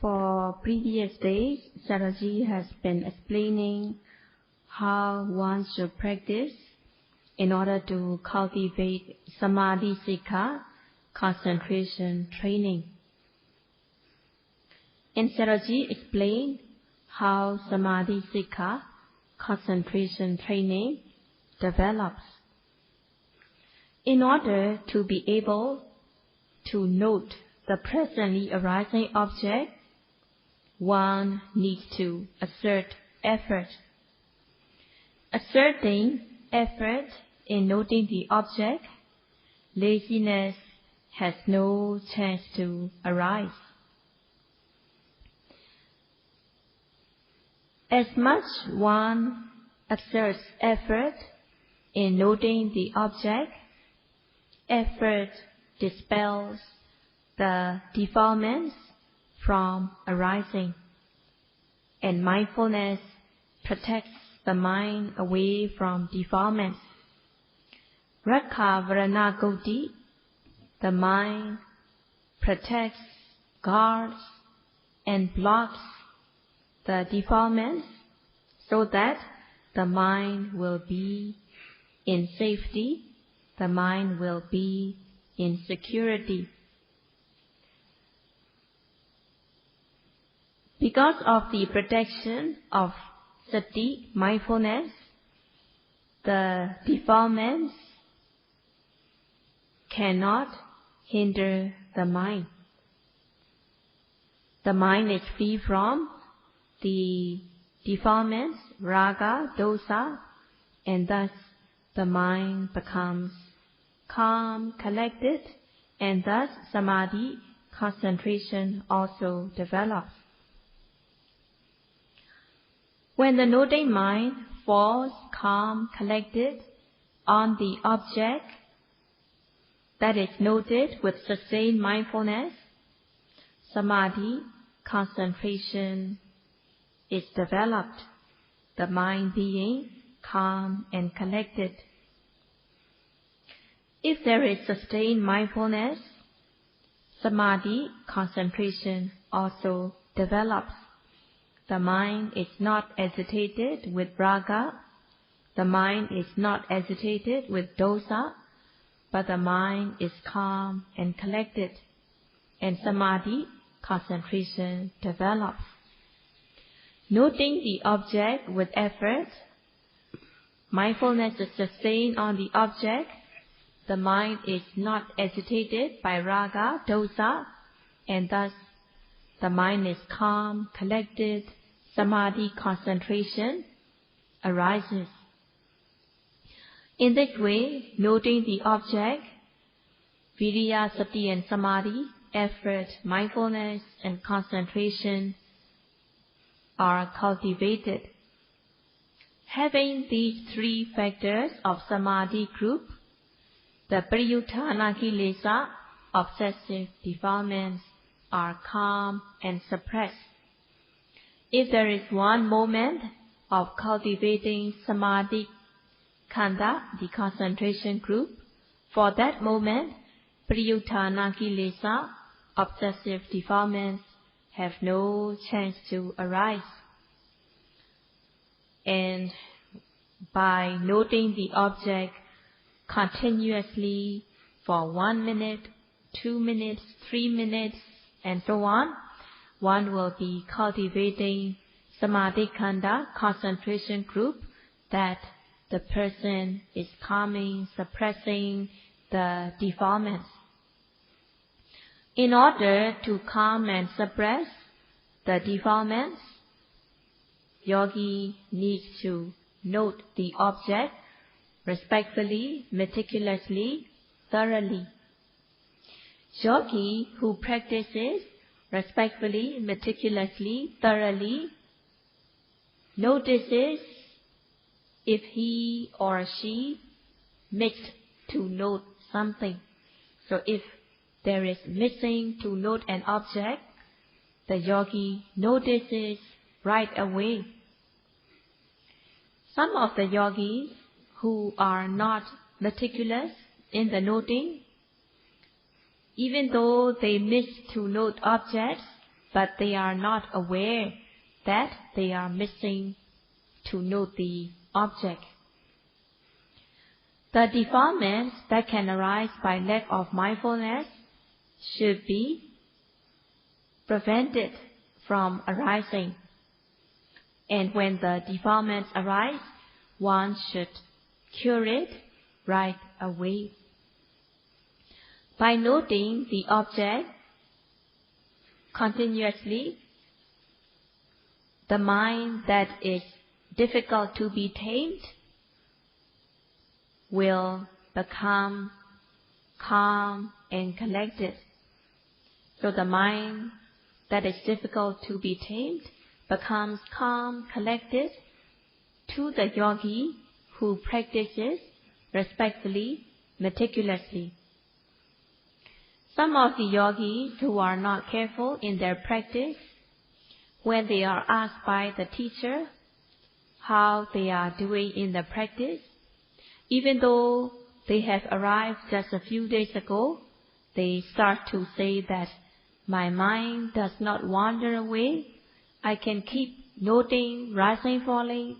For previous days, Sayadaw has been explaining how one should practice in order to cultivate Samadhi Sikha, concentration training. And Sayadaw explained how Samadhi Sikha, concentration training, develops. In order to be able to note the presently arising object, one needs to exert effort. Exerting effort in noting the object, laziness has no chance to arise. As much one exerts effort in noting the object, effort dispels the defilements from arising, and mindfulness protects the mind away from defilements. Rakha Varana Goti, the mind protects, guards, and blocks the defilements so that the mind will be in safety, the mind will be in security. Because of the protection of sati, mindfulness, the defilements cannot hinder the mind. The mind is free from the defilements, raga, dosa, and thus the mind becomes calm, collected, and thus samadhi, concentration, also develops. When the noting mind falls calm, collected on the object that is noted with sustained mindfulness, samadhi, concentration, is developed, the mind being calm and collected. If there is sustained mindfulness, samadhi, concentration, also develops. The mind is not agitated with raga, the mind is not agitated with dosa, but the mind is calm and collected, and samadhi, concentration, develops. Noting the object with effort, mindfulness is sustained on the object, the mind is not agitated by raga, dosa, and thus the mind is calm, collected, samadhi, concentration arises. In this way, noting the object, viriya, sati, and samadhi, effort, mindfulness, and concentration are cultivated. Having these three factors of samadhi group, the pariyuttana kilesa, obsessive defilements, are calm and suppressed. If there is one moment of cultivating samadhi khanda, the concentration group, for that moment, pariyuttana kilesa, obsessive defilements, have no chance to arise. And by noting the object continuously for 1 minute, 2 minutes, 3 minutes, and so on, one will be cultivating samadhi khanda, concentration group, that the person is calming, suppressing the defilements. In order to calm and suppress the defilements, yogi needs to note the object respectfully, meticulously, thoroughly. Yogi who practices respectfully, meticulously, thoroughly, notices if he or she missed to note something. So if there is missing to note an object, the yogi notices right away. Some of the yogis who are not meticulous in the noting, even though they miss to note objects, but they are not aware that they are missing to note the object. The defilements that can arise by lack of mindfulness should be prevented from arising. And when the defilements arise, one should cure it right away. By noting the object continuously, the mind that is difficult to be tamed will become calm and collected. So the mind that is difficult to be tamed becomes calm, collected to the yogi who practices respectfully, meticulously. Some of the yogis who are not careful in their practice, when they are asked by the teacher how they are doing in the practice, even though they have arrived just a few days ago, they start to say that my mind does not wander away. I can keep noting rising, falling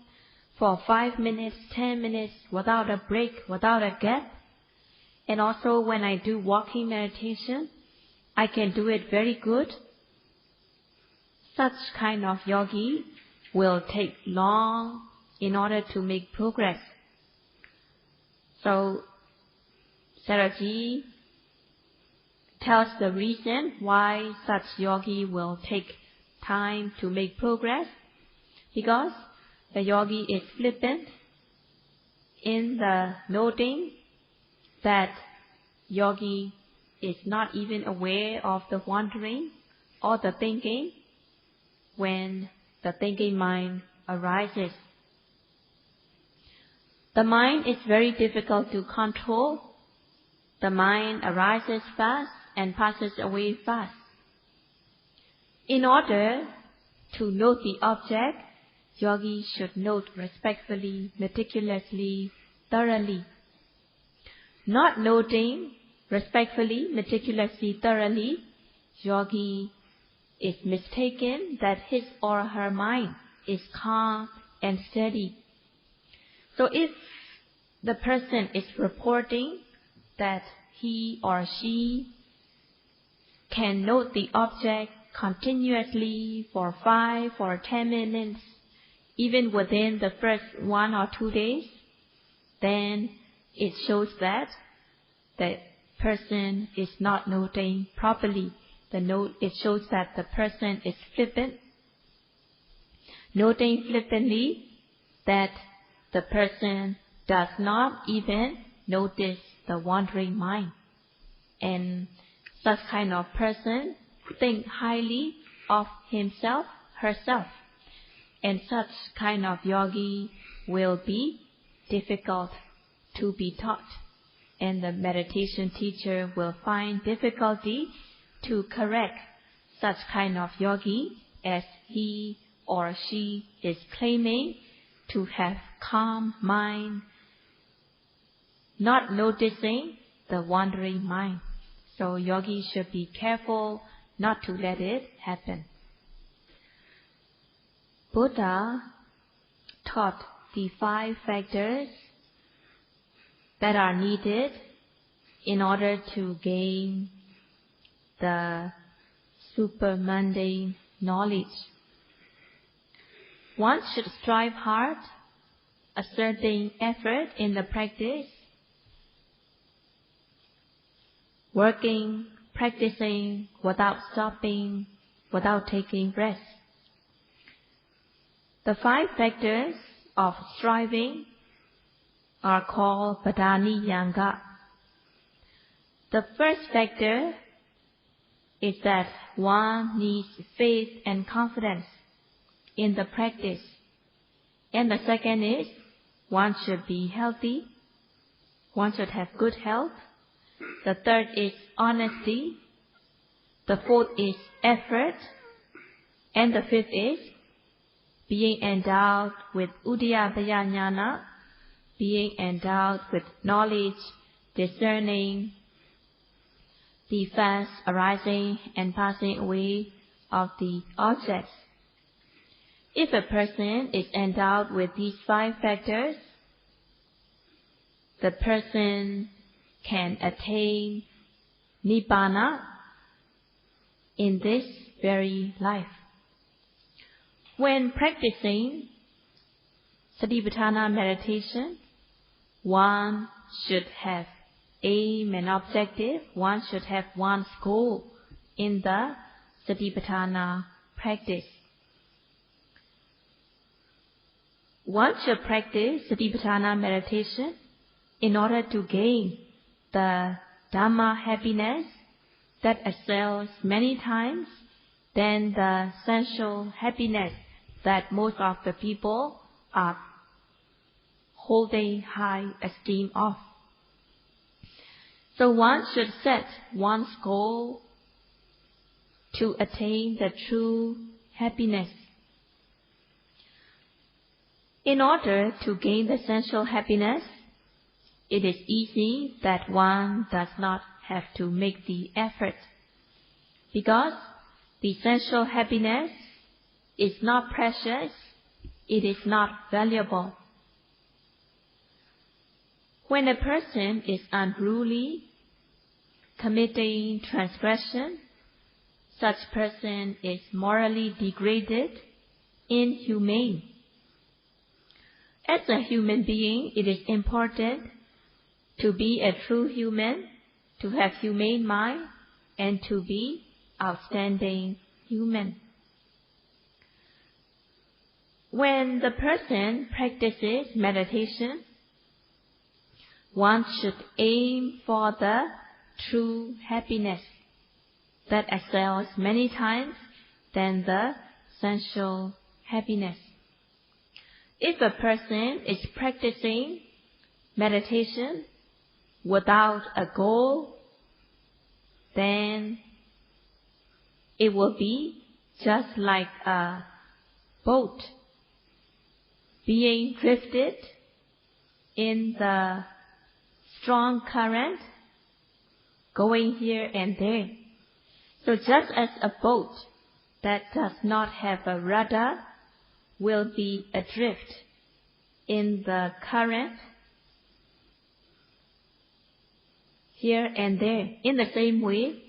for 5 minutes, 10 minutes without a break, without a gap. And also when I do walking meditation, I can do it very good. Such kind of yogi will take long in order to make progress. So Sayadaw tells the reason why such yogi will take time to make progress, because the yogi is flippant in the noting that yogi is not even aware of the wandering or the thinking when the thinking mind arises. The mind is very difficult to control. The mind arises fast and passes away fast. In order to note the object, yogi should note respectfully, meticulously, thoroughly. Not noting respectfully, meticulously, thoroughly, yogi is mistaken that his or her mind is calm and steady. So if the person is reporting that he or she can note the object continuously for 5 or 10 minutes, even within the first 1 or 2 days, then it shows that the person is not noting properly. It shows that the person is flippant, noting flippantly that the person does not even notice the wandering mind. And such kind of person think highly of himself, herself. And such kind of yogi will be difficult to be taught. And the meditation teacher will find difficulty to correct such kind of yogi, as he or she is claiming to have calm mind, not noticing the wandering mind. So yogi should be careful not to let it happen. Buddha taught the 5 factors that are needed in order to gain the super-mundane knowledge. One should strive hard, exerting effort in the practice, working, practicing without stopping, without taking rest. The 5 factors of striving are called Padani Yanga. The first factor is that one needs faith and confidence in the practice. And the second is one should be healthy. One should have good health. The third is honesty. The fourth is effort. And the fifth is being endowed with Udiyabaya Jnana, being endowed with knowledge, discerning the fast arising and passing away of the objects. If a person is endowed with these 5 factors, the person can attain Nibbana in this very life. When practicing Satipatthana meditation, one should have aim and objective, one should have one's goal in the Satipatthana practice. One should practice Satipatthana meditation in order to gain the Dhamma happiness that excels many times than the sensual happiness that most of the people are holding high esteem of. So one should set one's goal to attain the true happiness. In order to gain the sensual happiness, it is easy that one does not have to make the effort, because the sensual happiness is not precious, it is not valuable. When a person is unruly, committing transgression, such person is morally degraded, inhumane. As a human being, it is important to be a true human, to have humane mind, and to be outstanding human. When the person practices meditation, one should aim for the true happiness that excels many times than the sensual happiness. If a person is practicing meditation without a goal, then it will be just like a boat being drifted in the strong current, going here and there. So just as a boat that does not have a rudder will be adrift in the current, here and there. In the same way,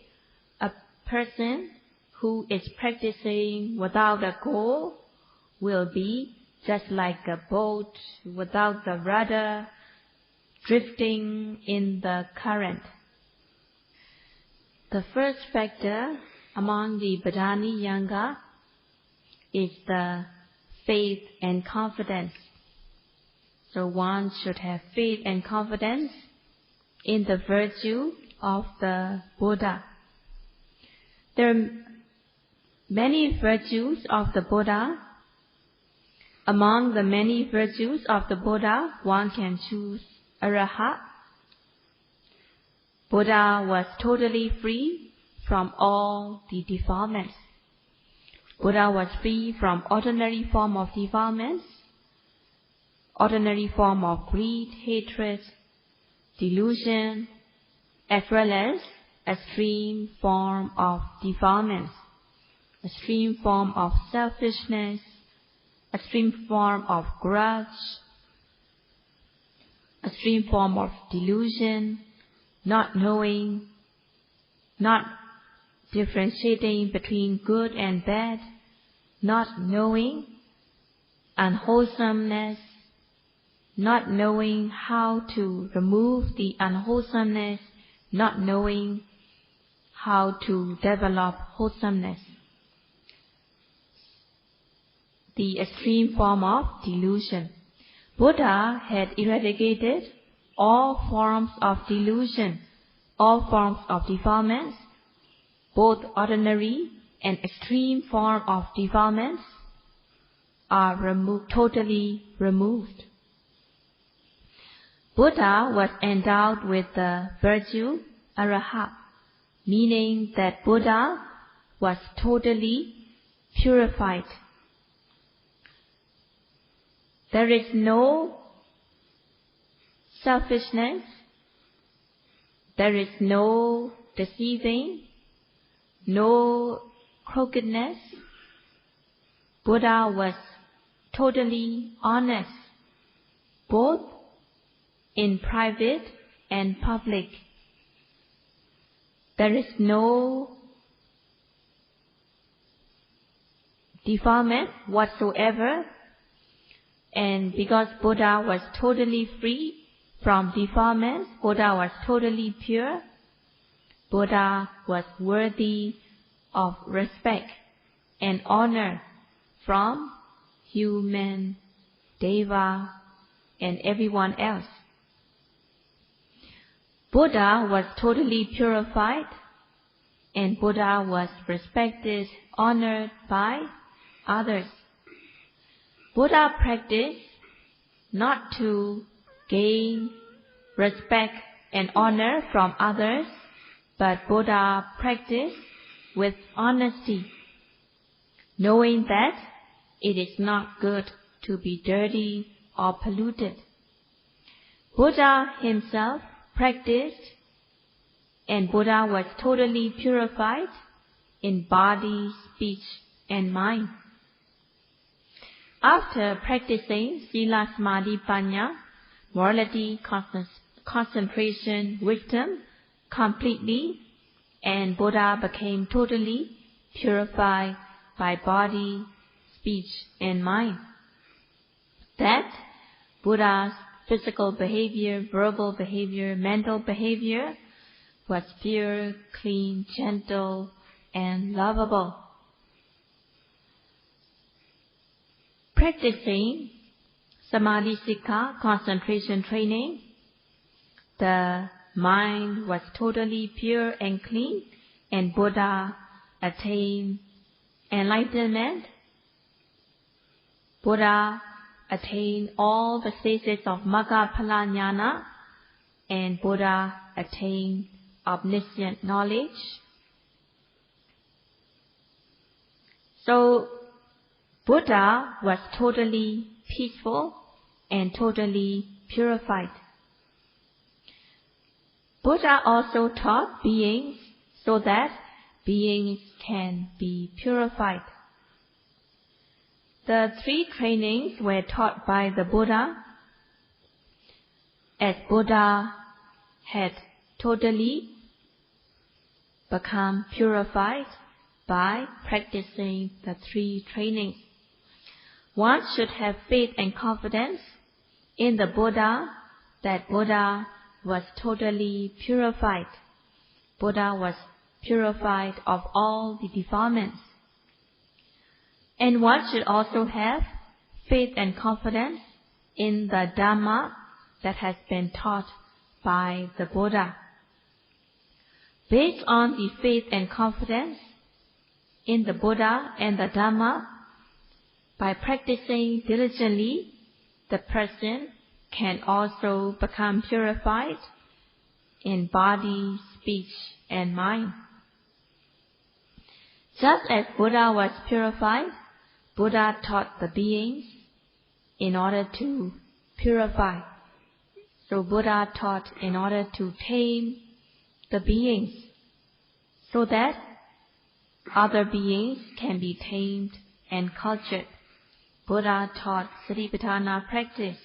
a person who is practicing without a goal will be just like a boat without the rudder, drifting in the current. The first factor among the Badhāni-yanga is the faith and confidence. So one should have faith and confidence in the virtue of the Buddha. There are many virtues of the Buddha. Among the many virtues of the Buddha, one can choose Arahat. Buddha was totally free from all the defilements. Buddha was free from ordinary form of defilements, ordinary form of greed, hatred, delusion, as well as extreme form of defilements, extreme form of selfishness, extreme form of grudge, extreme form of delusion, not knowing, not differentiating between good and bad, not knowing unwholesomeness, not knowing how to remove the unwholesomeness, not knowing how to develop wholesomeness. The extreme form of delusion. Buddha had eradicated all forms of delusion, all forms of defilements, both ordinary and extreme form of defilements are totally removed. Buddha was endowed with the virtue Arahat, meaning that Buddha was totally purified. There is no selfishness, there is no deceiving, no crookedness. Buddha was totally honest, both in private and public. There is no defilement whatsoever, and because Buddha was totally free from defilement, Buddha was totally pure, Buddha was worthy of respect and honor from human, deva, and everyone else. Buddha was totally purified, and Buddha was respected, honored by others. Buddha practiced not to gain respect and honor from others, but Buddha practiced with honesty, knowing that it is not good to be dirty or polluted. Buddha himself practiced, and Buddha was totally purified in body, speech, and mind. After practicing Sila Samadhi Panya, morality, concentration, wisdom completely, and Buddha became totally purified by body, speech, and mind. That Buddha's physical behavior, verbal behavior, mental behavior was pure, clean, gentle, and lovable. Practicing Samadhi Sikha, concentration training, the mind was totally pure and clean, and Buddha attained enlightenment. Buddha attained all the stages of Magga Phala Jnana, and Buddha attained omniscient knowledge. So Buddha was totally peaceful and totally purified. Buddha also taught beings so that beings can be purified. The 3 trainings were taught by the Buddha, as Buddha had totally become purified by practicing the 3 trainings. One should have faith and confidence in the Buddha, that Buddha was totally purified. Buddha was purified of all the defilements. And one should also have faith and confidence in the Dhamma that has been taught by the Buddha. Based on the faith and confidence in the Buddha and the Dhamma, by practicing diligently, the person can also become purified in body, speech, and mind. Just as Buddha was purified, Buddha taught the beings in order to purify. So Buddha taught in order to tame the beings, so that other beings can be tamed and cultured. Buddha taught Satipatthana practice,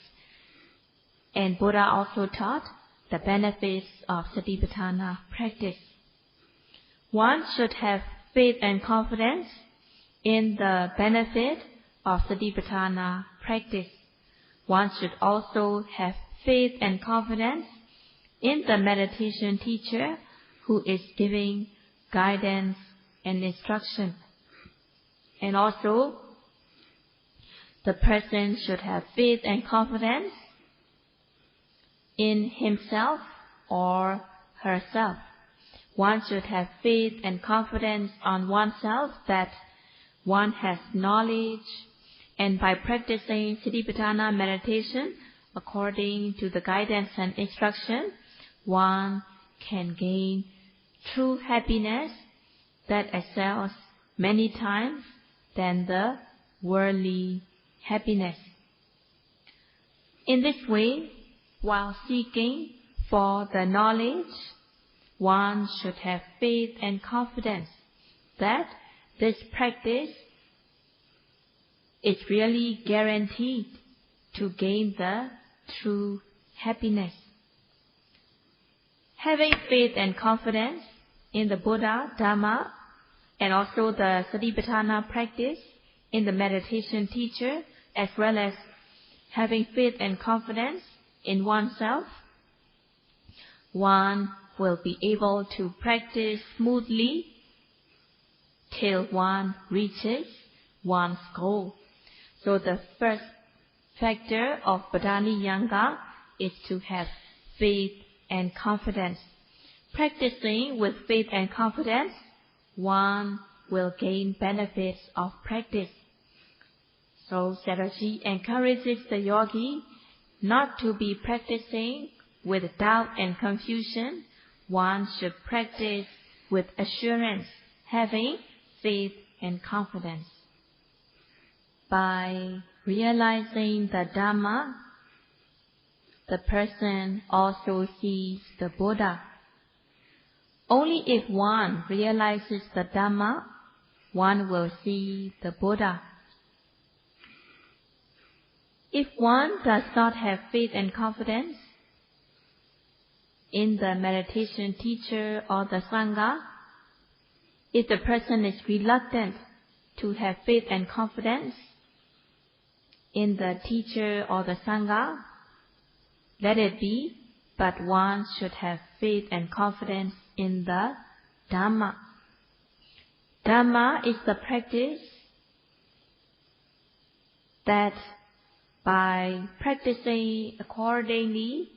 and Buddha also taught the benefits of Satipatthana practice. One should have faith and confidence in the benefit of Satipatthana practice. One should also have faith and confidence in the meditation teacher who is giving guidance and instruction. And also, the person should have faith and confidence in himself or herself. One should have faith and confidence on oneself that one has knowledge, and by practicing Satipatthana meditation according to the guidance and instruction, one can gain true happiness that excels many times than the worldly happiness. In this way, while seeking for the knowledge, one should have faith and confidence that this practice is really guaranteed to gain the true happiness. Having faith and confidence in the Buddha, Dhamma, and also the Satipatthana practice in the meditation teacher, as well as having faith and confidence in oneself, one will be able to practice smoothly till one reaches one's goal. So the first factor of Padaniyanga is to have faith and confidence. Practicing with faith and confidence, one will gain benefits of practice. So Sayadaw encourages the yogi not to be practicing with doubt and confusion. One should practice with assurance, having faith and confidence. By realizing the Dhamma, the person also sees the Buddha. Only if one realizes the Dhamma, one will see the Buddha. If one does not have faith and confidence in the meditation teacher or the Sangha, if the person is reluctant to have faith and confidence in the teacher or the Sangha, let it be, but one should have faith and confidence in the Dhamma. Dhamma is the practice that by practicing accordingly,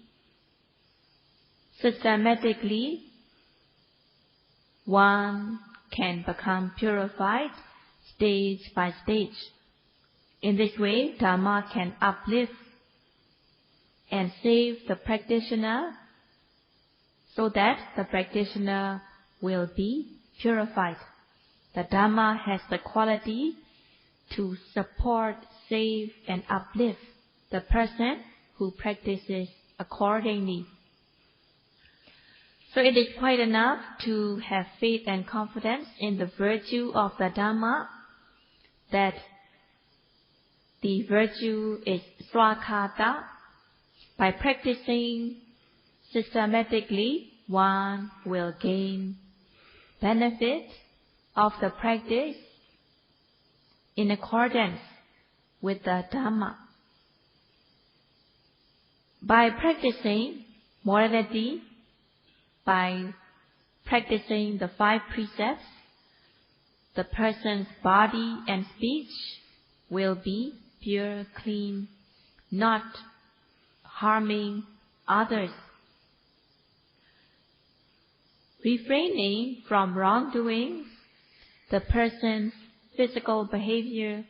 systematically, one can become purified stage by stage. In this way, Dhamma can uplift and save the practitioner so that the practitioner will be purified. The Dhamma has the quality to support, save, and uplift the person who practices accordingly. So it is quite enough to have faith and confidence in the virtue of the Dhamma, that the virtue is swakhata. By practicing systematically, one will gain benefit of the practice in accordance with the Dhamma. By practicing morality, by practicing the 5 precepts, the person's body and speech will be pure, clean, not harming others. Refraining from wrongdoing, the person's physical behavior,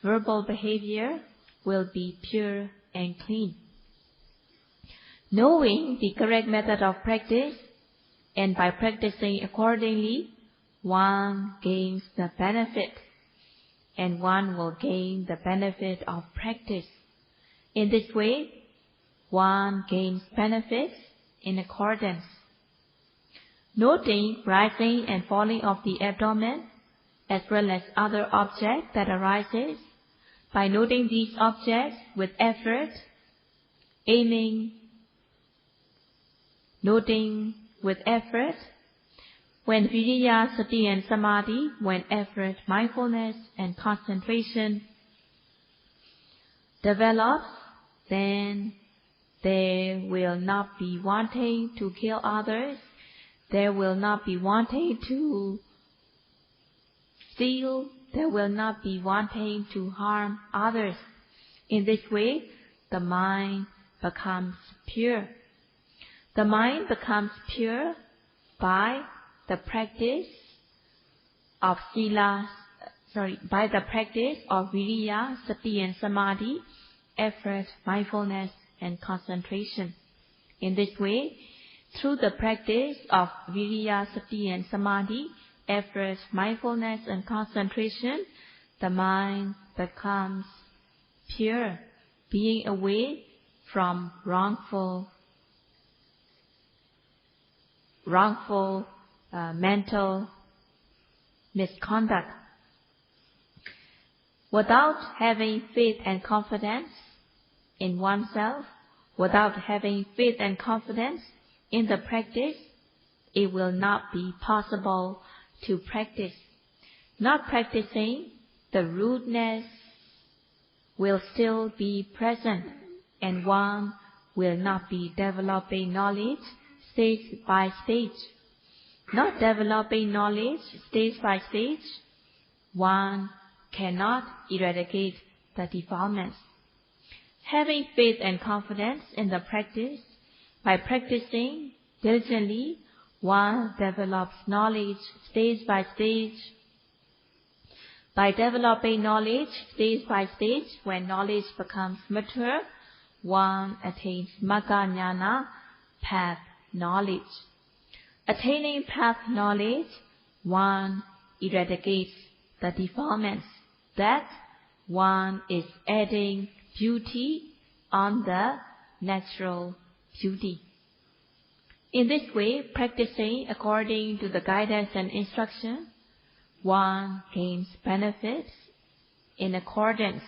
verbal behavior will be pure and clean. Knowing the correct method of practice, and by practicing accordingly, one gains the benefit, and one will gain the benefit of practice. In this way, one gains benefits in accordance. Noting rising and falling of the abdomen, as well as other objects that arises, by noting these objects with effort, aiming, noting with effort, when viriya, sati and samadhi, when effort, mindfulness and concentration develops, then there will not be wanting to kill others, there will not be wanting to steal, there will not be wanting to harm others. In this way, the mind becomes pure. The mind becomes pure by the practice of by the practice of viriya, sati and samadhi, effort, mindfulness and concentration. In this way, through the practice of viriya, sati and samadhi, effort, mindfulness and concentration, the mind becomes pure, being away from wrongful mental misconduct. Without having faith and confidence in oneself, without having faith and confidence in the practice, it will not be possible to practice. Not practicing, the rudeness will still be present, and one will not be developing knowledge stage by stage. Not developing knowledge stage by stage, one cannot eradicate the defilements. Having faith and confidence in the practice, by practicing diligently, one develops knowledge stage by stage. By developing knowledge stage by stage, when knowledge becomes mature, one attains Magga Jnana, path knowledge. Attaining path knowledge, one eradicates the defilements. That one is adding beauty on the natural beauty. In this way, practicing according to the guidance and instruction, one gains benefits in accordance,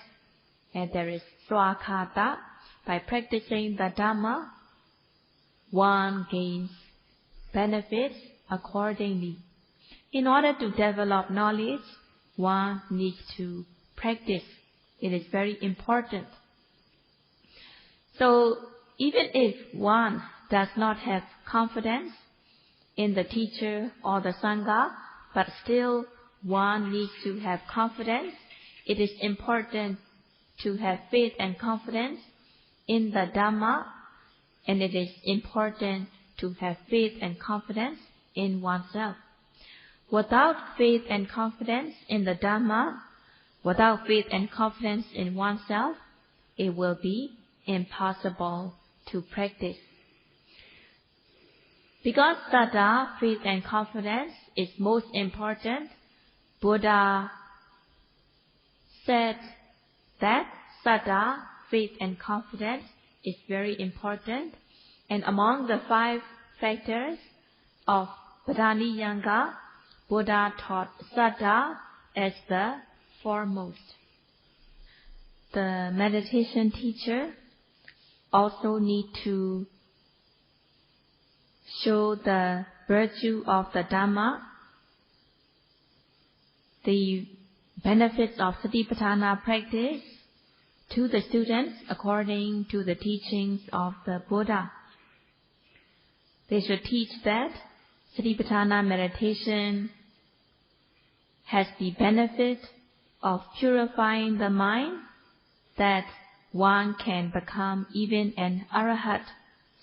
and there is swakhata. By practicing the Dhamma, one gains benefits accordingly. In order to develop knowledge, one needs to practice. It is very important. So, even if one does not have confidence in the teacher or the Sangha, but still one needs to have confidence, it is important to have faith and confidence in the Dhamma, and it is important to have faith and confidence in oneself. Without faith and confidence in the Dhamma, without faith and confidence in oneself, it will be impossible to practice. Because saddha, faith and confidence, is most important, Buddha said that saddha, faith and confidence is very important. And among the 5 factors of Padaniyanga, Buddha taught saddha as the foremost. The meditation teacher also need to show the virtue of the Dhamma, the benefits of Satipatthana practice to the students according to the teachings of the Buddha. They should teach that Satipatthana meditation has the benefit of purifying the mind, that one can become even an arahat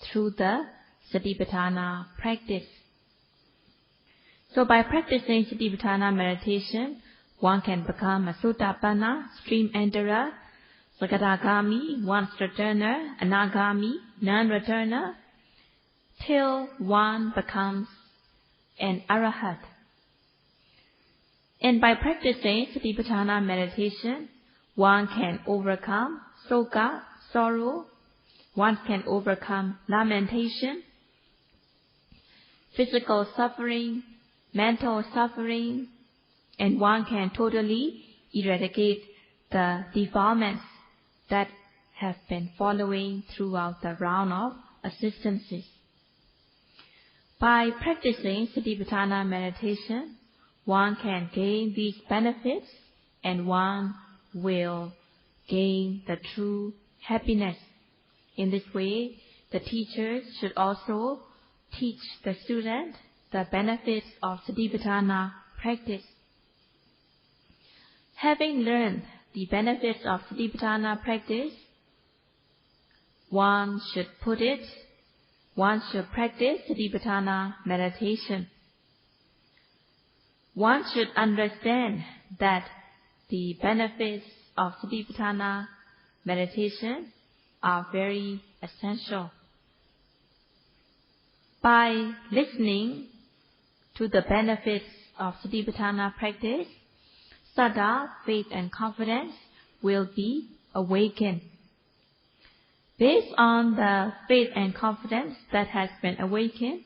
through the Satipatthana practice. So by practicing Satipatthana meditation, one can become a Sotapanna, stream enterer, Sakadagami, once returner, Anagami, non-returner, till one becomes an arahat. And by practicing Satipatthana meditation, one can overcome soka, sorrow, one can overcome lamentation, physical suffering, mental suffering, and one can totally eradicate the defilements that have been following throughout the round of existences. By practicing Satipatthana meditation, one can gain these benefits, and one will gain the true happiness. In this way, the teachers should also teach the student the benefits of Satipatthana practice. Having learned the benefits of Satipatthana practice, one should practice Satipatthana meditation. One should understand that the benefits of Satipatthana meditation are very essential. By listening to the benefits of Satipatthana practice, saddha, faith and confidence will be awakened. Based on the faith and confidence that has been awakened,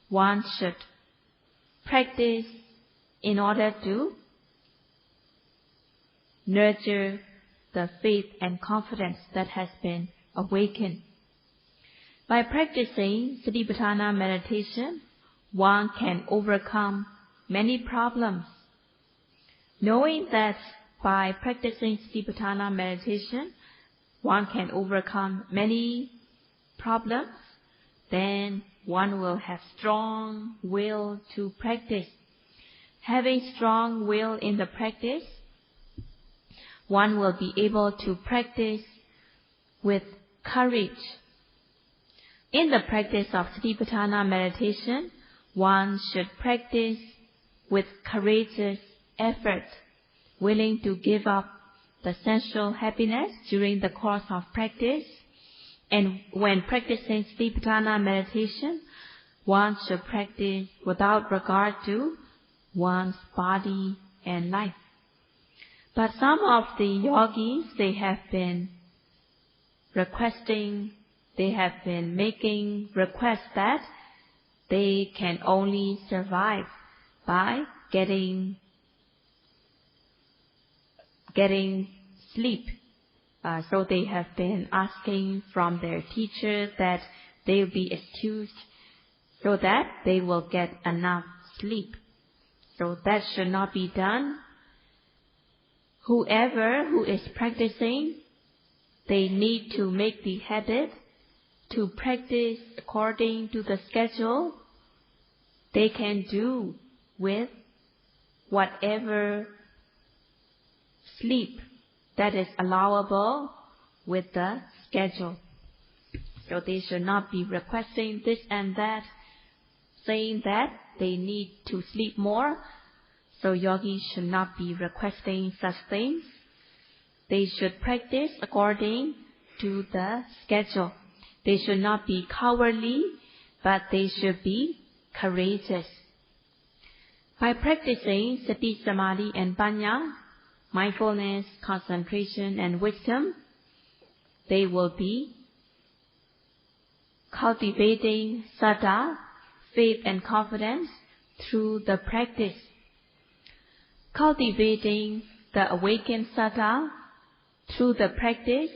one should practice in order to nurture the faith and confidence that has been awakened. By practicing Satipatthana meditation, one can overcome many problems. Knowing that by practicing Satipatthana meditation, one can overcome many problems, then one will have strong will to practice. Having strong will in the practice, one will be able to practice with courage. In the practice of Satipatthana meditation, one should practice with courageous effort, willing to give up the sensual happiness during the course of practice. And when practicing Satipatthana meditation, one should practice without regard to one's body and life. But some of the yogis, they have been making requests that they can only survive by getting sleep. So they have been asking from their teacher that they will be excused so that they will get enough sleep. So that should not be done. Whoever who is practicing, they need to make the habit to practice according to the schedule they can do with whatever sleep that is allowable with the schedule. So they should not be requesting this and that, saying that they need to sleep more. So yogis should not be requesting such things. They should practice according to the schedule. They should not be cowardly, but they should be courageous. By practicing Sati, Samadhi and Panya, mindfulness, concentration and wisdom, they will be cultivating Saddha, faith and confidence through the practice. Cultivating the awakened Saddha through the practice,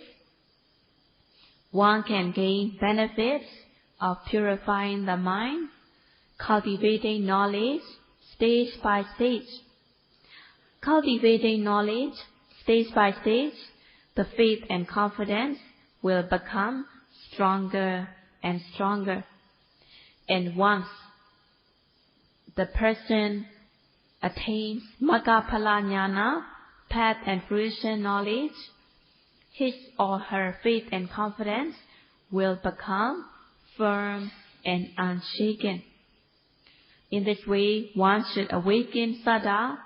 one can gain benefits of purifying the mind, cultivating knowledge stage by stage. Cultivating knowledge stage by stage, the faith and confidence will become stronger and stronger. And once the person attains Magga Phala Jnana, path and fruition knowledge, his or her faith and confidence will become firm and unshaken. In this way, one should awaken Saddha,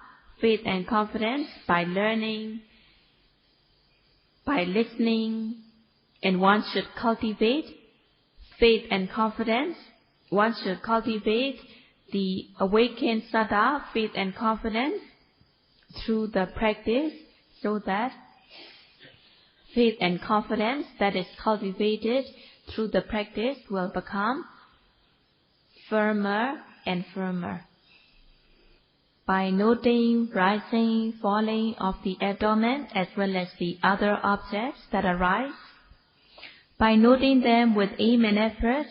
faith and confidence by learning, by listening, and one should cultivate faith and confidence. One should cultivate the awakened Saddha, faith and confidence through the practice, so that faith and confidence that is cultivated through the practice will become firmer and firmer. By noting rising, falling of the abdomen as well as the other objects that arise, by noting them with aim and effort,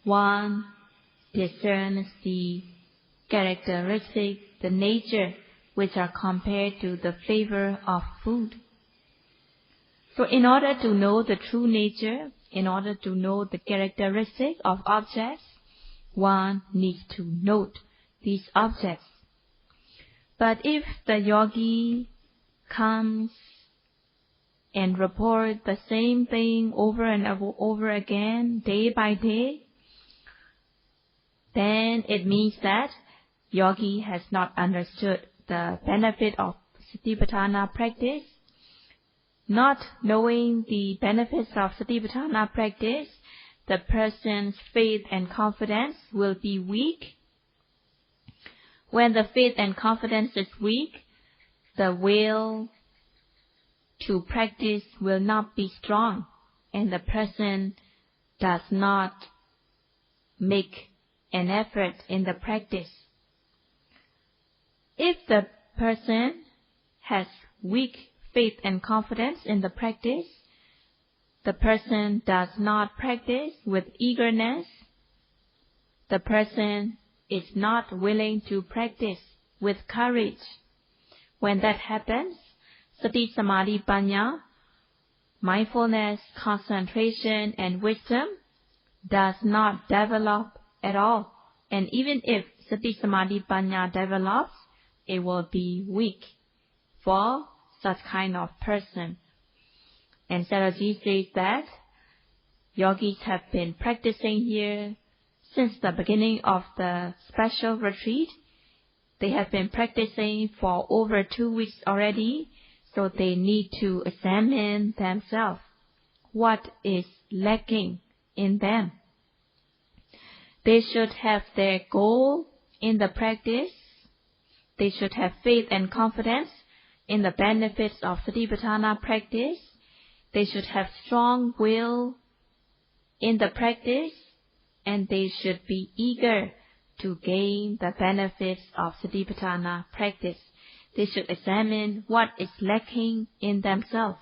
one discerns the characteristic, the nature, which are compared to the flavor of food. So in order to know the true nature, in order to know the characteristic of objects, one needs to note these objects. But if the yogi comes and reports the same thing over and over again, day by day, then it means that yogi has not understood the benefit of Satipatthana practice. Not knowing the benefits of Satipatthana practice, the person's faith and confidence will be weak. When the faith and confidence is weak, the will to practice will not be strong, and the person does not make an effort in the practice. If the person has weak faith and confidence in the practice. The person does not practice with eagerness. The person is not willing to practice with courage. When that happens, Sati, Samadhi, Panya, mindfulness, concentration, and wisdom does not develop at all. And even if Sati, Samadhi, Panya develops, it will be weak for such kind of person. And Sayadaw says that yogis have been practicing here since the beginning of the special retreat. They have been practicing for over 2 weeks already, so they need to examine themselves. What is lacking in them? They should have their goal in the practice. They should have faith and confidence in the benefits of Satipatthana practice. They should have strong will in the practice, and they should be eager to gain the benefits of Satipatthana practice. They should examine what is lacking in themselves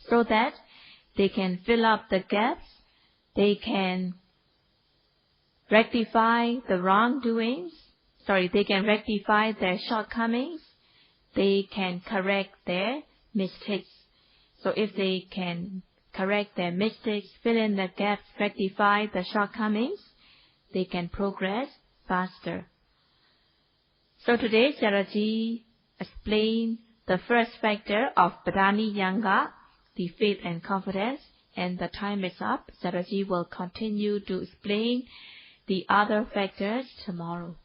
so that they can fill up the gaps, they can rectify the wrongdoings, they can rectify their shortcomings, they can correct their mistakes. So if they can correct their mistakes, fill in the gaps, rectify the shortcomings, they can progress faster. So today Sayadaw explained the first factor of Padani Yanga, the faith and confidence, and the time is up. Sayadaw will continue to explain the other factors tomorrow.